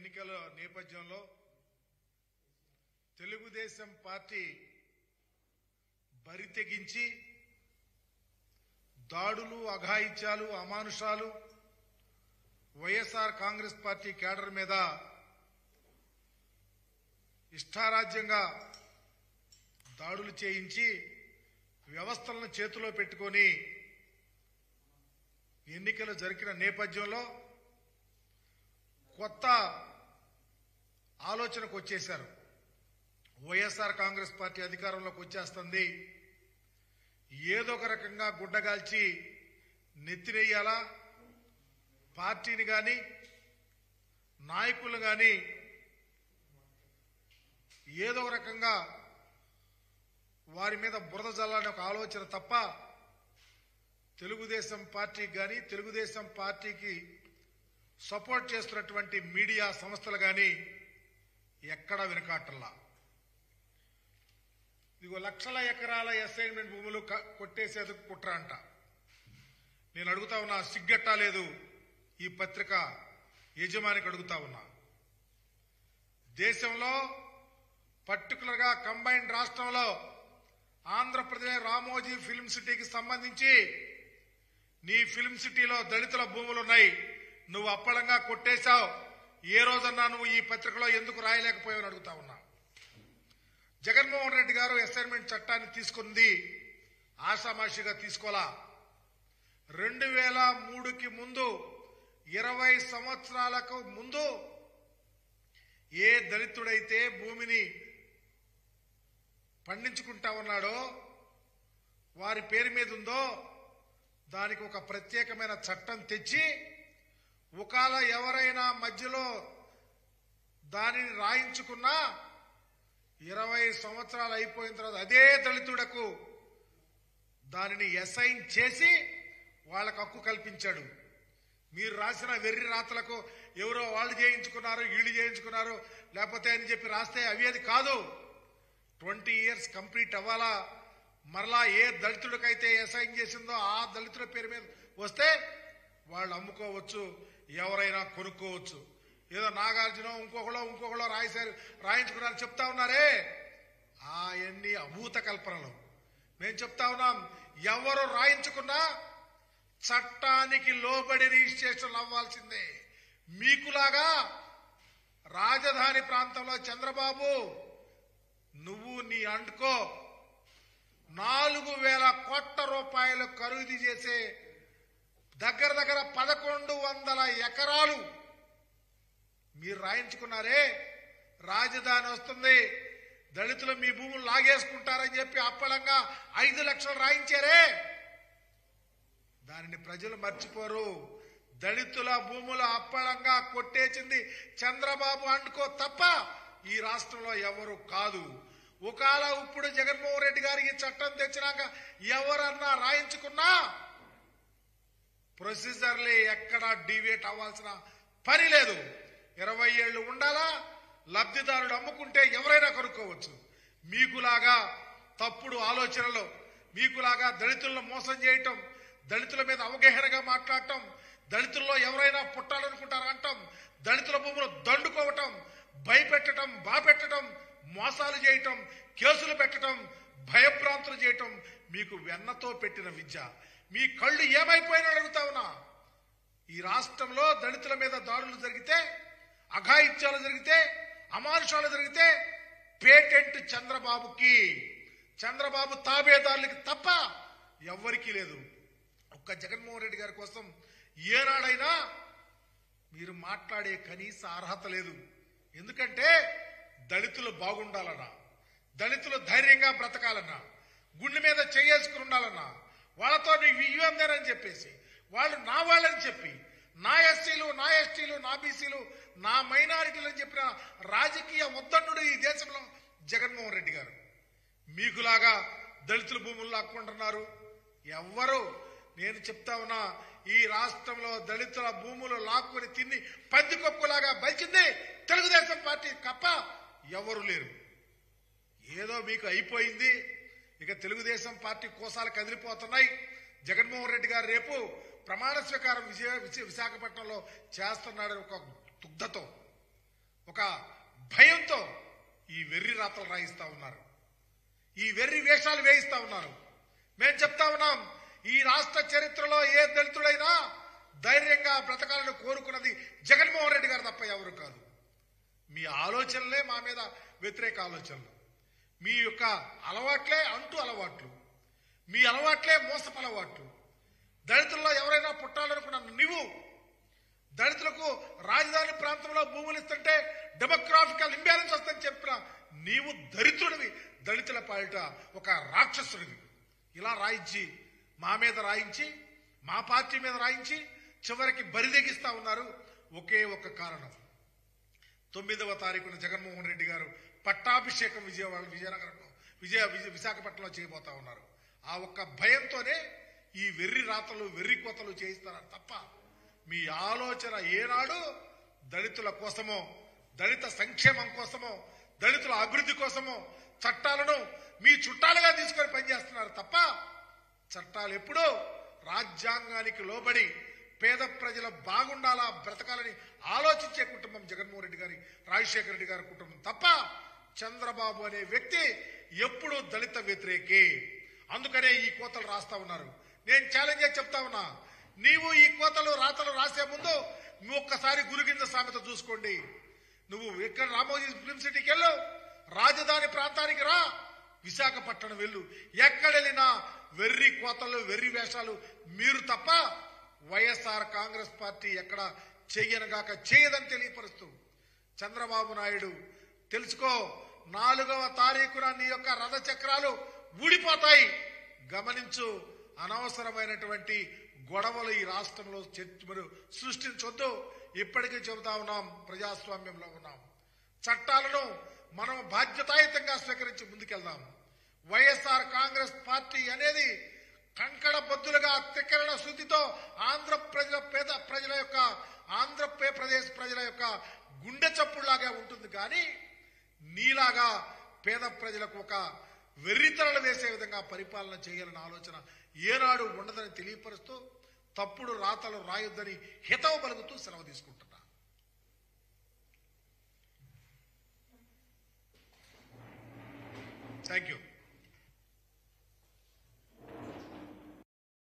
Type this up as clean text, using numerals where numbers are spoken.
ఎన్నికల నేపథ్యంలో తెలుగుదేశం పార్టీ బరితెగించి దాడులు, అఘాయిత్యాలు, అమానుషాలు వైఎస్ఆర్ కాంగ్రెస్ పార్టీ కేడర్ మీద ఇష్టారాజ్యంగా దాడులు చేయించి వ్యవస్థలను చేతిలో పెట్టుకొని ఎన్నికలు జరిగిన నేపథ్యంలో కొత్త ఆలోచనకు వచ్చేశారు. వైఎస్ఆర్ కాంగ్రెస్ పార్టీ అధికారంలోకి వచ్చేస్తుంది, ఏదో ఒక రకంగా గుడ్డగాల్చి నెత్తినేయాలా, పార్టీని కానీ నాయకులు కానీ ఏదో ఒక రకంగా వారి మీద బురద జల్లాలని ఒక ఆలోచన తప్ప తెలుగుదేశం పార్టీకి కానీ తెలుగుదేశం పార్టీకి సపోర్ట్ చేస్తున్నటువంటి మీడియా సంస్థలు కానీ ఎక్కడా వెనకాటల్లా. ఇదిగో లక్షల ఎకరాల అసైన్మెంట్ భూములు కొట్టేసేందుకు కుట్ర అంట. నేను అడుగుతా ఉన్నా, సిగ్గట్టా లేదు ఈ పత్రిక యజమానికి అడుగుతా ఉన్నా. దేశంలో పర్టికులర్ గా కంబైన్డ్ రాష్ట్రంలో ఆంధ్రప్రదేశ్ రామోజీ ఫిల్మ్ సిటీకి సంబంధించి నీ ఫిల్మ్ సిటీలో దళితుల భూములున్నాయి, నువ్వు అప్పళంగా కొట్టేశావు. ఏ రోజన్నా నువ్వు ఈ పత్రికలో ఎందుకు రాయలేకపోయావని అడుగుతా ఉన్నా. జగన్మోహన్ రెడ్డి గారు అసైన్మెంట్ చట్టాన్ని తీసుకుంది ఆషామాషిగా తీసుకోలా. 2003కి ముందు 20 సంవత్సరాలకు ముందు ఏ దళితుడైతే భూమిని పండించుకుంటా ఉన్నాడో, వారి పేరు మీద ఉందో దానికి ఒక ప్రత్యేకమైన చట్టం తెచ్చి ఒకవేళ ఎవరైనా మధ్యలో దానిని రాయించుకున్నా 20 సంవత్సరాలు అయిపోయిన తర్వాత అదే దళితుడకు దానిని అసైన్ చేసి వాళ్ళకు హక్కు కల్పించాడు. మీరు రాసిన వెర్రి రాతలకు ఎవరో వాళ్ళు చేయించుకున్నారు, వీళ్ళు చేయించుకున్నారు లేకపోతే అని చెప్పి రాస్తే అవి అది కాదు. 20 ఇయర్స్ కంప్లీట్ అవ్వాలా. మరలా ఏ దళితుడికైతే అసైన్ చేసిందో ఆ దళితుల పేరు మీద వస్తే వాళ్ళు అమ్ముకోవచ్చు, ఎవరైనా కొనుక్కోవచ్చు. ఏదో నాగార్జున ఇంకొకళ్ళో రాయించుకున్నారు చెప్తా ఉన్నారే, అవన్నీ అభూత కల్పనలు. మేము చెప్తా ఉన్నాం, ఎవరు రాయించుకున్నా చట్టానికి లోబడి రిజిస్ట్రేషన్ అవ్వాల్సిందే. మీకులాగా రాజధాని ప్రాంతంలో చంద్రబాబు నువ్వు నీ అంటుకో 4,000 కోట్ల రూపాయలు ఖరీదు చేసే దగ్గర 1,100 ఎకరాలు మీరు రాయించుకున్నారే. రాజధాని వస్తుంది, దళితులు మీ భూములు లాగేసుకుంటారని చెప్పి అప్పలంగా 5 లక్షలు రాయించారే. దానిని ప్రజలు మర్చిపోరు. దళితుల భూములు అప్పలంగా కొట్టేసింది చంద్రబాబు అంటుకో తప్ప ఈ రాష్ట్రంలో ఎవరు కాదు. ఒకవేళ ఇప్పుడు జగన్మోహన్ రెడ్డి గారు ఈ చట్టం తెచ్చినాక ఎవరన్నా రాయించుకున్నా ప్రొసీజర్లే ఎక్కడా డివేట్ అవ్వాల్సిన పని లేదు. 20 ఏళ్లు ఉండాలా, లబ్ధిదారుడు అమ్ముకుంటే ఎవరైనా కొనుక్కోవచ్చు. మీకులాగా తప్పుడు ఆలోచనలు, మీకులాగా దళితులను మోసం చేయటం, దళితుల మీద అవగాహనగా మాట్లాడటం, దళితుల్లో ఎవరైనా పుట్టాలనుకుంటారా అంటాం, దళితుల భూములు దండుకోవటం, భయపెట్టడం, బాపెట్టడం, మోసాలు చేయటం, కేసులు పెట్టడం, భయభ్రాంతులు చేయటం మీకు వెన్నతో పెట్టిన విద్య. మీ కళ్ళు ఏమైపోయినా అడుగుతా ఉన్నా. ఈ రాష్ట్రంలో దళితుల మీద దాడులు జరిగితే, అఘాయిత్యాలు జరిగితే, అమానుషాలు జరిగితే పేటెంట్ చంద్రబాబుకి, చంద్రబాబు తాబేదారులకి తప్ప ఎవ్వరికీ లేదు. ఒక్క జగన్మోహన్ రెడ్డి గారి కోసం ఏనాడైనా మీరు మాట్లాడే కనీస అర్హత లేదు. ఎందుకంటే దళితులు బాగుండాలన్నా, దళితులు ధైర్యంగా బ్రతకాలన్నా, గుండె మీద చేసుకుని ఉండాలన్నా, వాళ్ళతో నీకు ఇవ్వందేనని చెప్పేసి వాళ్ళు నా వాళ్ళని చెప్పి నా ఎస్సీలు, నా ఎస్టీలు, నా బీసీలు, నా మైనారిటీలు అని చెప్పిన రాజకీయ ఉద్దండు ఈ దేశంలో జగన్మోహన్ రెడ్డి గారు. మీకులాగా దళితుల భూములు లాక్కుంటున్నారు ఎవ్వరు. నేను చెప్తా ఉన్నా, ఈ రాష్ట్రంలో దళితుల భూములు లాక్కుని తిని పందికొక్కులాగా బలిచింది తెలుగుదేశం పార్టీ తప్ప ఎవరు లేరు. ఏదో మీకు అయిపోయింది. ఇక తెలుగుదేశం పార్టీ కోసాలు కదిలిపోతున్నాయి. జగన్మోహన్ రెడ్డి గారు రేపు ప్రమాణ స్వీకారం విశాఖపట్నంలో చేస్తున్నాడని ఒక దుగ్ధతో ఒక భయంతో ఈ వెర్రి రాతలు రాయిస్తా ఉన్నారు, ఈ వెర్రి వేషాలు వేయిస్తా ఉన్నారు. మేము చెప్తా ఉన్నాం, ఈ రాష్ట్ర చరిత్రలో ఏ దళితుడైనా ధైర్యంగా బ్రతకాలని కోరుకున్నది జగన్మోహన్ రెడ్డి గారు తప్ప ఎవరు కాదు. మీ ఆలోచనలే మా మీద వ్యతిరేక ఆలోచనలు, మీ యొక్క అలవాట్లే అంటూ అలవాట్లు, మీ అలవాట్లే మోసపు అలవాట్లు. దళితుల్లో ఎవరైనా పుట్టాలనుకున్నాను, నువ్వు దళితులకు రాజధాని ప్రాంతంలో భూములు ఇస్తుంటే డెమోగ్రాఫికల్ ఇంబ్యాలెన్స్ వస్తుందని చెప్పిన నీవు దరిద్రుడివి, దళితుల పాలిట ఒక రాక్షసుడివి. ఇలా రాయించి మా మీద రాయించి, మా పార్టీ మీద రాయించి చివరికి బరిదెగిస్తా ఉన్నారు. ఒకే ఒక కారణం, 9వ తారీఖున జగన్మోహన్ రెడ్డి గారు పట్టాభిషేకం విజయనగరంలో విశాఖపట్నంలో చేయబోతా ఉన్నారు. ఆ ఒక్క భయంతోనే ఈ వెర్రి రాతలు వెర్రి కోతలు చేయిస్తారు తప్ప మీ ఆలోచన ఏనాడు దళితుల కోసమో, దళిత సంక్షేమం కోసమో, దళితుల అభివృద్ధి కోసమో చట్టాలను మీ చుట్టాలుగా తీసుకొని పనిచేస్తున్నారు తప్ప చట్టాలు ఎప్పుడూ రాజ్యాంగానికి లోబడి పేద ప్రజల బాగుండాలా, బ్రతకాలని ఆలోచించే కుటుంబం జగన్మోహన్ రెడ్డి గారి, రాజశేఖర రెడ్డి గారి కుటుంబం తప్ప చంద్రబాబు అనే వ్యక్తి ఎప్పుడూ దళిత వ్యతిరేకే. అందుకనే ఈ కోతలు రాస్తా ఉన్నారు. నేను ఛాలెంజ్ చేసి చెప్తా ఉన్నా, నీవు ఈ కోతలు రాతలు రాసే ముందు నువ్వు ఒక్కసారి గురుగింజ సామెత చూసుకోండి. నువ్వు ఎక్కడ రామోజీ ఫిల్మ్ సిటీకి వెళ్ళు, రాజధాని ప్రాంతానికి రా, విశాఖపట్నం వెళ్ళు, ఎక్కడెళ్ళినా వెర్రి కోతలు వెర్రి వేషాలు మీరు తప్ప వైఎస్ఆర్ కాంగ్రెస్ పార్టీ ఎక్కడ చెయ్యనగాక చేయదని తెలియపరుస్తూ, చంద్రబాబు నాయుడు తెలుసుకో, 4వ తారీఖున నీ యొక్క రథ చక్రాలు ఊడిపోతాయి, గమనించు. అనవసరమైనటువంటి గొడవలు ఈ రాష్ట్రంలో సృష్టించొద్దు. ఇప్పటికీ చెబుతా ఉన్నాం, ప్రజాస్వామ్యంలో ఉన్నాం, చట్టాలను మనం బాధ్యతాయుతంగా స్వీకరించి ముందుకెళ్దాం. వైఎస్ఆర్ కాంగ్రెస్ పార్టీ అనేది కంకణ బద్దులుగా తిక్కరణ శుద్ధితో ఆంధ్రప్రదేశ్ ప్రజల యొక్క గుండె చప్పుడులాగా ఉంటుంది. కానీ నీలాగా పేద ప్రజలకు ఒక వెర్రితరలు వేసే విధంగా పరిపాలన చేయాలన్న ఆలోచన ఏనాడు ఉండదని తెలియపరుస్తూ, తప్పుడు రాతలు రాయొద్దని హితవు పలుకుతూ సెలవు తీసుకుంటున్నా. Thank you.